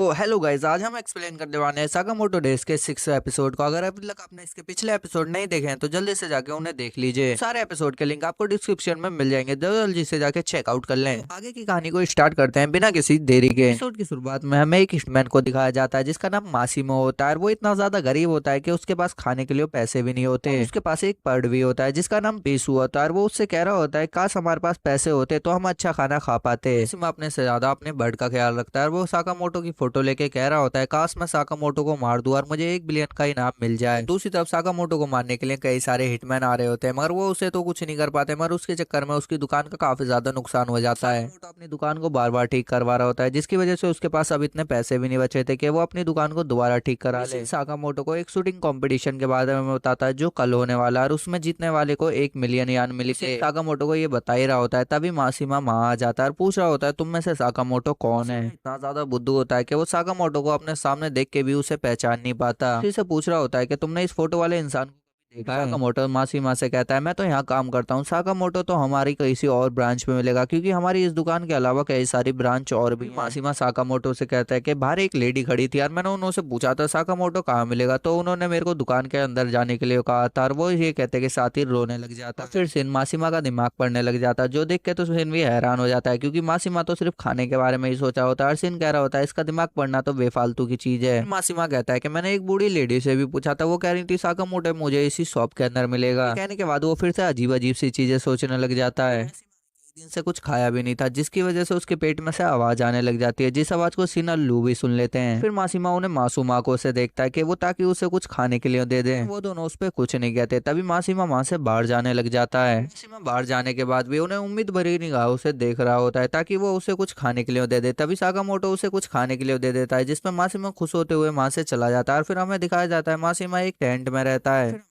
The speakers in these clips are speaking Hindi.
हेलो गाइस, आज हम एक्सप्लेन करने वाले हैं साकामोटो डेज के 6 एपिसोड को। अगर अभी तक आपने इसके पिछले एपिसोड नहीं देखे हैं तो जल्दी से जाके उन्हें देख लीजिए। सारे एपिसोड के लिंक आपको डिस्क्रिप्शन में मिल जाएंगे, जल्दी से जाके चेकआउट कर लें। तो आगे की कहानी को स्टार्ट करते हैं बिना किसी देरी के। एपिसोड की शुरुआत में हमें एक हिटमैन को दिखाया जाता है जिसका नाम मासिमो होता है। वो इतना ज्यादा गरीब होता है कि उसके पास खाने के लिए पैसे भी नहीं होते। उसके पास एक पर्ड भी होता है जिसका नाम पेसू होता है। वो उससे कह रहा होता है काश हमारे पास पैसे होते तो हम अच्छा खाना खा पाते। अपने से ज्यादा अपने बर्ड का ख्याल रखता है। वो साकामोटो की फोटो लेके कह रहा होता है काश मैं साकामोटो को मार दूं और मुझे 1 बिलियन का इनाम मिल जाए। दूसरी तरफ साकामोटो को मारने के लिए कई सारे हिटमैन आ रहे होते हैं मगर वो उसे तो कुछ नहीं कर पाते। मगर उसके चक्कर में उसकी दुकान का काफी ज्यादा नुकसान हो जाता है। साकामोटो अपनी दुकान को बार बार ठीक करवा रहा होता है जिसकी वजह से उसके पास अब इतने पैसे भी नहीं बचे थे कि वो अपनी दुकान को दोबारा ठीक करा ले। साकामोटो को एक शूटिंग कंपटीशन के बारे में बताता है जो कल होने वाला है और उसमें जीतने वाले को 1 मिलियन यान मिलेंगे। साकामोटो को ये बता ही रहा होता है तभी मासीमा वहां आ जाता है और पूछ रहा होता है तुम में से साकामोटो कौन है। इतना ज्यादा बुद्धू होता है कि वो साकामोटो को अपने सामने देख के भी उसे पहचान नहीं पाता। फिर से पूछ रहा होता है कि तुमने इस फोटो वाले इंसान को देखा है। साकामोटो मासीमा से कहता है मैं तो यहाँ काम करता हूँ। साकामोटो तो हमारी किसी और ब्रांच में मिलेगा क्योंकि हमारी इस दुकान के अलावा कई सारी ब्रांच और भी हैं। मासीमा साकामोटो से कहता है कि बाहर एक लेडी खड़ी थी यार, मैंने उन्होंने पूछा था साकामोटो कहाँ मिलेगा तो उन्होंने मेरे को दुकान के अंदर जाने के लिए कहा था। और वो ये कहते कि साथ ही रोने लग जाता। फिर सिन मासीमा का दिमाग पढ़ने लग जाता जो देख के तो सिन भी हैरान हो जाता है क्योंकि मासीमा तो सिर्फ खाने के बारे में ही सोचा होता है। और सिन कह रहा होता है इसका दिमाग पढ़ना तो बेफालतू की चीज है। मासीमा कहता है कि मैंने एक बूढ़ी लेडी से भी पूछा था, वो कह रही थी साकामोटो मुझे इसी शॉप के अंदर मिलेगा। कहने के बाद वो फिर से अजीब अजीब सी चीजें सोचने लग जाता है। दिन से कुछ खाया भी नहीं था जिसकी वजह से उसके पेट में से आवाज आने लग जाती है जिस आवाज को सिन और लू भी सुन लेते हैं। फिर मासीमा उन्हें मासूम आंखों से देखता है कि वो ताकि उसे कुछ खाने के लिए दे दे। वो दोनों उस पर कुछ नहीं कहते। तभी मासीमा वहां से बाहर जाने लग जाता है। मासीमा बाहर जाने के बाद भी उन्हें उम्मीद भरी निगाहों से देख रहा होता है ताकि वो उसे कुछ खाने के लिए दे दे। तभी साकामोटो उसे कुछ खाने के लिए दे देता है जिसमें मासीमा खुश होते हुए वहां से चला जाता है। और फिर हमें दिखाया जाता है मासीमा एक टेंट में रहता है।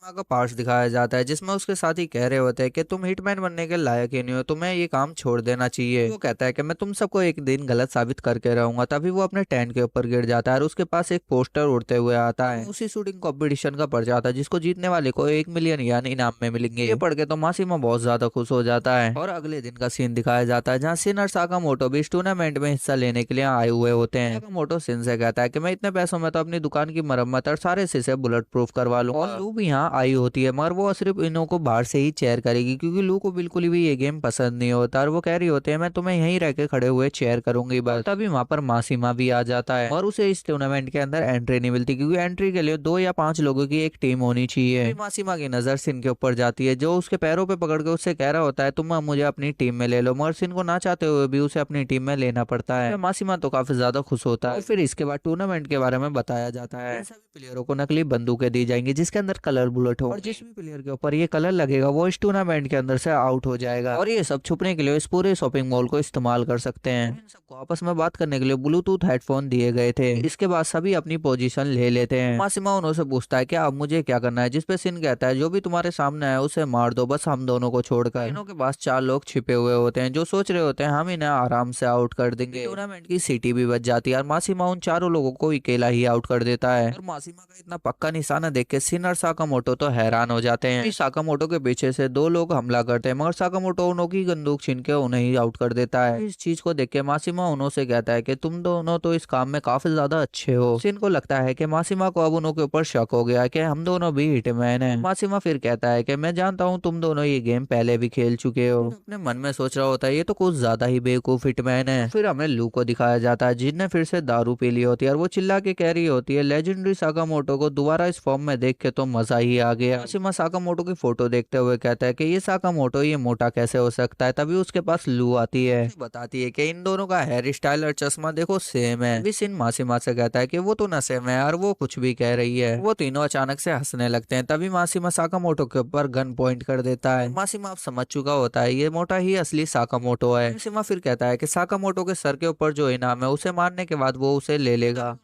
का पार्ट्स दिखाया जाता है जिसमें उसके साथी कह रहे होते हैं कि तुम हिटमैन बनने के लायक ही नहीं हो, तुम्हें ये काम छोड़ देना चाहिए। वो कहता है कि मैं तुम सबको एक दिन गलत साबित करके रहूंगा। तभी वो अपने टेंट के ऊपर गिर जाता है और उसके पास एक पोस्टर उड़ते हुए आता है। उसी शूटिंग कंपटीशन का पर्चा आता है जिसको जीतने वाले को 1 मिलियन यानी इनाम में मिलेंगे। ये पढ़ के तो मासीमा बहुत ज्यादा खुश हो जाता है। और अगले दिन का सीन दिखाया जाता है जहाँ सिन और साकामोटो भी इस टूर्नामेंट में हिस्सा लेने के लिए आए हुए होते हैं। साकामोटो सिन से कहता है कि मैं इतने पैसों में तो अपनी दुकान की मरम्मत और सारे शीशे बुलेट प्रूफ करवा लूंगा। और लू भी यहाँ आई होती है मगर वो सिर्फ इन्हों को बाहर से ही चेयर करेगी क्योंकि लू को बिल्कुल भी ये गेम पसंद नहीं होता। और वो कह रही होते हैं मैं तुम्हें यहीं रह के खड़े हुए चेयर करूंगी बस। तभी वहां पर मासीमा भी आ जाता है और उसे इस टूर्नामेंट के अंदर एंट्री नहीं मिलती क्योंकि एंट्री के लिए 2 या 5 लोगों की एक टीम होनी चाहिए। मासीमा की नजर सिन के ऊपर जाती है जो उसके पैरों पे पकड़ के उससे कह रहा होता है तुम मुझे अपनी टीम में ले लो। मगर सिन को ना चाहते हुए भी उसे अपनी टीम में लेना पड़ता है। मासीमा तो काफी ज्यादा खुश होता है। फिर इसके बाद टूर्नामेंट के बारे में बताया जाता है। सभी प्लेयरों को नकली बंदूकें दी जाएंगी जिसके अंदर कलर बुलेट हो और जिस भी प्लेयर के ऊपर ये कलर लगेगा वो इस टूर्नामेंट के अंदर से आउट हो जाएगा। और ये सब छुपने के लिए इस पूरे शॉपिंग मॉल को इस्तेमाल कर सकते हैं। इन सबको आपस में बात करने के लिए ब्लूटूथ हेडफोन दिए गए थे। इसके बाद सभी अपनी पोजीशन ले लेते हैं। मासीमा उनसे पूछता है कि अब मुझे क्या करना है जिसपे सिन कहता है जो भी तुम्हारे सामने है उसे मार दो बस हम दोनों को छोड़कर। इनों के पास 4 लोग छिपे हुए होते हैं जो सोच रहे होते हैं हम इन्हें आराम से आउट कर देंगे। टूर्नामेंट की सीटी भी बच जाती है और मासीमा उन चारों लोगों को अकेला ही आउट कर देता है। और मासीमा का इतना पक्का निशाना देख के सिन और साकामोटो तो हैरान हो जाते हैं। साकामोटो के पीछे से 2 लोग हमला करते हैं मगर साकामोटो उन्हों की बंदूक छीन के उन्हें ही आउट कर देता है। इस चीज को देख के मासीमा उन्हों से कहता है कि तुम दोनों तो इस काम में काफी ज्यादा अच्छे हो। सिन को लगता है कि मासीमा को अब उन्हों के ऊपर शक हो गया कि हम दोनों भी हिटमैन हैं। मासीमा फिर कहता है कि मैं जानता हूँ तुम दोनों ये गेम पहले भी खेल चुके हो। अपने मन में सोच रहा होता है ये तो कुछ ज्यादा ही बेवकूफ हिटमैन है। फिर हमें लू को दिखाया जाता है जिसने फिर से दारू पी ली होती है और वो चिल्ला के कह रही होती है लेजेंडरी साकामोटो को दोबारा इस फॉर्म में देख के तो मजा ही आ गया। मासीमा साकामोटो की फोटो देखते हुए कहता है कि ये साकामोटो ये मोटा कैसे हो सकता है। तभी उसके पास लू आती है बताती है कि इन दोनों का हेयर स्टाइल और चश्मा देखो सेम है। विसिन मासीमा से कहता है कि वो तो न सेम है और वो कुछ भी कह रही है। वो तीनों अचानक से हंसने लगते हैं। तभी मासीमा साकामोटो के ऊपर गन पॉइंट कर देता है। मासीमा अब समझ चुका होता है ये मोटा ही असली साकामोटो है। मासीमा फिर कहता है कि साकामोटो के सर के ऊपर जो इनाम है उसे मारने के बाद वो उसे ले लेगा।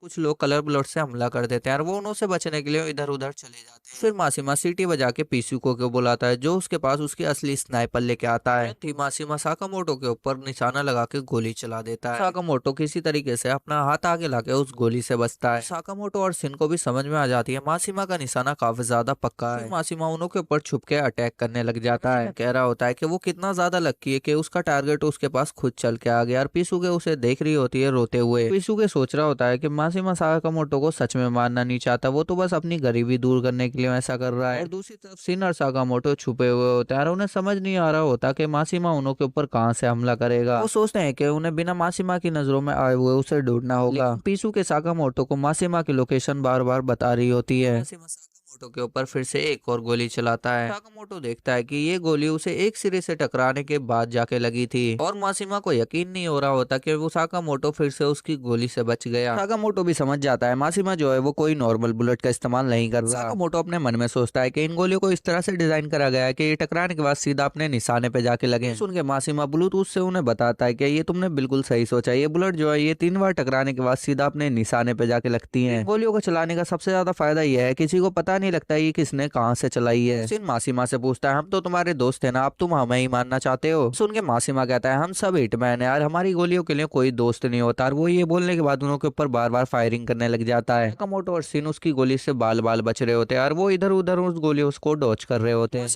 कुछ लोग कलर ब्लड से हमला कर देते हैं और वो उनसे बचने के लिए इधर उधर चले जाते हैं। फिर मासीमा सीटी बजा के पीसूको को बुलाता है जो उसके पास उसकी असली स्नाइपर लेके आता है। मासीमा साकामोटो के ऊपर निशाना लगा के गोली चला देता है। साकामोटो किसी तरीके से अपना हाथ आगे लाके उस गोली से बचता है। साकामोटो और सिन को भी समझ में आ जाती है मासीमा का निशाना काफी ज्यादा पक्का है। मासीमा उन्हों के ऊपर छुप के अटैक करने लग जाता है। कह रहा होता है कि वो कितना ज्यादा लकी है कि उसका टारगेट उसके पास खुद चल के आ गया और पीसूके उसे देख रही होती है रोते हुए। पीसूके सोच रहा होता है कि मासीमा साकामोटो को सच में मारना नहीं चाहता, वो तो बस अपनी गरीबी दूर करने के लिए ऐसा कर रहा है। और दूसरी तरफ सिन और साकामोटो छुपे हुए होते हैं और उन्हें समझ नहीं आ रहा होता कि मासीमा उन्हों के ऊपर कहां से हमला करेगा। वो सोचते हैं कि उन्हें बिना मासीमा की नजरों में आए हुए उसे ढूंढना होगा। पीसूके साकामोटो को मासीमा की लोकेशन बार बार बता रही होती है। साकामोटो के ऊपर फिर से एक और गोली चलाता है। साकामोटो देखता है कि ये गोली उसे एक सिरे से टकराने के बाद जाके लगी थी और मासीमा को यकीन नहीं हो रहा होता कि वो साकामोटो फिर से उसकी गोली से बच गया। साकामोटो भी समझ जाता है मासीमा जो है वो कोई नॉर्मल बुलेट का इस्तेमाल नहीं कर रहा। साकामोटो अपने मन में सोचता है कि इन गोलियों को इस तरह से डिजाइन करा गया है कि ये टकराने के बाद सीधा अपने निशाने पे जाके लगे। सुन के मासीमा ब्लूटूथ से उन्हें बताता है कि ये तुमने बिल्कुल सही सोचा, ये बुलेट जो है ये 3 बार टकराने के बाद सीधा अपने निशाने पे जाके लगती है। गोलियों को चलाने का सबसे ज्यादा फायदा यह है किसी को पता नहीं लगता ये किसने कहां से चलाई है। सिन मासीमा से पूछता है हम तो तुम्हारे दोस्त थे ना, अब तुम हमें ही मारना चाहते हो। सुन के मासीमा कहता है हम सब हिटमैन है यार, हमारी गोलियों के लिए कोई दोस्त नहीं होता। और वो ये बोलने के बाद उनके ऊपर बार बार फायरिंग करने लग जाता है। साकामोटो और सिन उसकी गोली से बाल बाल बच रहे होते हैं और वो इधर उधर उस गोलियों को डॉच कर रहे होते हैं।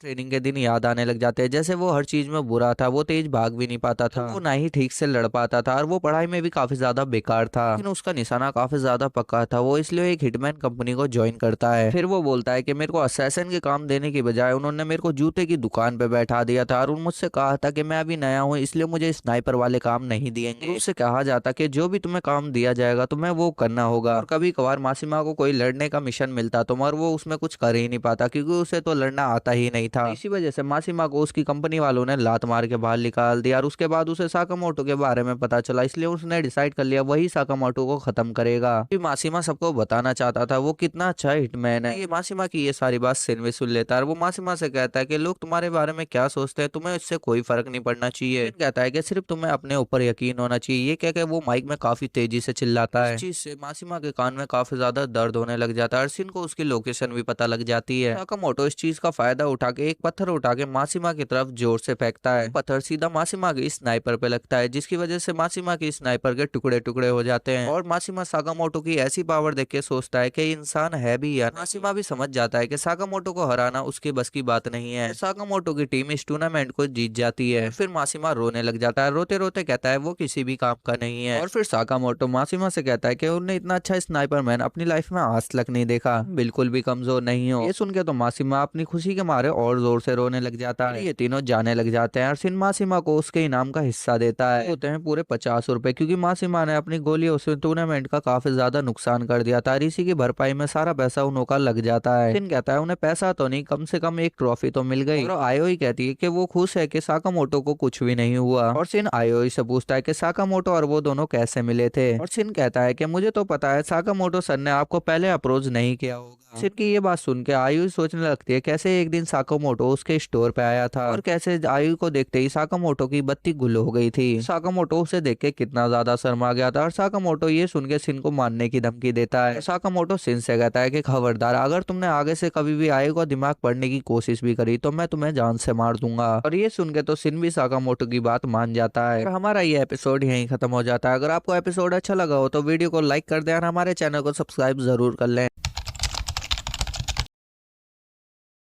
ट्रेनिंग के दिन याद आने लग जाते हैं, जैसे वो हर चीज में बुरा था, वो तेज भाग भी नहीं पाता था, वो ना ही ठीक से लड़ पाता था और वो पढ़ाई में भी काफी ज्यादा बेकार था। लेकिन उसका निशाना काफी ज्यादा पक्का था, वो इसलिए एक हिटमैन कंपनी को ज्वाइन करता है। फिर वो बोलता है कि मेरे को असैसिन के काम देने की बजाय उन्होंने मेरे को जूते की दुकान पे बैठा दिया था और मुझसे कहा था कि मैं अभी नया हूँ इसलिए मुझे स्नाइपर वाले काम नहीं दिएंगे। उससे कहा जाता कि जो भी तुम्हें काम दिया जाएगा तुम्हें वो करना होगा। और कभी कभार मासीमा को कोई लड़ने का मिशन मिलता तो मगर वो उसमें कुछ कर ही नहीं पाता क्योंकि उसे तो लड़ना आता ही नहीं था। इसी वजह से मासीमा को उसकी कंपनी वालों ने लात मार के बाहर निकाल दिया और उसके बाद उसे साकामोटो के बारे में पता चला, इसलिए उसने डिसाइड कर लिया वही साकामोटो को खत्म करेगा। मासीमा सबको बताना चाहता था वो कितना अच्छा हिटमैन है। ये मासीमा की ये सारी बात सिन भी सुन लेता है और वो मासीमा से कहता है कि लोग तुम्हारे बारे में क्या सोचते हैं तुम्हें इससे कोई फर्क नहीं पड़ना चाहिए। कहता है कि सिर्फ तुम्हें अपने ऊपर यकीन होना चाहिए। ये कह के वो माइक में काफी तेजी से चिल्लाता है। इस चीज से मासीमा के कान में काफी ज्यादा दर्द होने लग जाता है और सिन को उसकी लोकेशन भी पता लग जाती है। साकामोटो इस चीज का फायदा उठा के एक पत्थर उठा के मासीमा की तरफ जोर से फेंकता है। पत्थर सीधा मासीमा की स्नाइपर पे लगता है जिसकी वजह से मासीमा की स्नाइपर के टुकड़े टुकड़े हो जाते हैं। और मासीमा साकामोटो की ऐसी पावर देख के सोचता है कि इंसान है भी यार। मासीमा भी समझ जाता है कि साकामोटो को हराना उसकी बस की बात नहीं है। साकामोटो की टीम इस टूर्नामेंट को जीत जाती है। फिर मासीमा रोने लग जाता है, रोते रोते कहता है वो किसी भी काम का नहीं है। और फिर साकामोटो मासीमा से कहता है कि उन्हें इतना अच्छा स्नाइपर मैन अपनी लाइफ में आज तक नहीं देखा, बिल्कुल भी कमजोर नहीं हो। ये सुन के तो मासीमा अपनी खुशी के मारे और जोर से रोने लग जाता है। ये तीनों जाने लग जाते हैं और सिन मासीमा को उसके इनाम का हिस्सा देता है। होते हैं पूरे 50 रुपए क्योंकि मासीमा ने अपनी गोलियों से टूर्नामेंट का काफी ज्यादा नुकसान कर दिया था। इसी की भरपाई में सारा पैसा उन्हों का लग जाता है। सिन कहता है उन्हें पैसा तो नहीं, कम से कम एक ट्रॉफी तो मिल गई। और आयोई कहती है कि वो खुश है कि साकामोटो को कुछ भी नहीं हुआ। और सिन आयोई से पूछता है कि साकामोटो और वो दोनों कैसे मिले थे। और सिन कहता है कि मुझे तो पता है साकामोटो सर ने आपको पहले अप्रोच नहीं किया होगा। सिन की ये बात सुन के आयु सोचने लगती है कैसे एक दिन साकामोटो उसके स्टोर पे आया था और कैसे आयु को देखते ही साकामोटो की बत्ती गुल हो गई थी। साकामोटो उसे देख के कितना ज्यादा शर्मा गया था और साकामोटो ये सुन के सिन को मारने की धमकी देता है। साकामोटो सिन से कहता है कि खबरदार अगर तुमने आगे से कभी भी आयु का दिमाग पढ़ने की कोशिश भी करी तो मैं तुम्हें जान से मार दूंगा। और ये सुन के तो सिन भी साकामोटो की बात मान जाता है। और हमारा ये एपिसोड यहीं खत्म हो जाता है। अगर आपको एपिसोड अच्छा लगा हो तो वीडियो को लाइक कर दें और हमारे चैनल को सब्सक्राइब जरूर कर लें।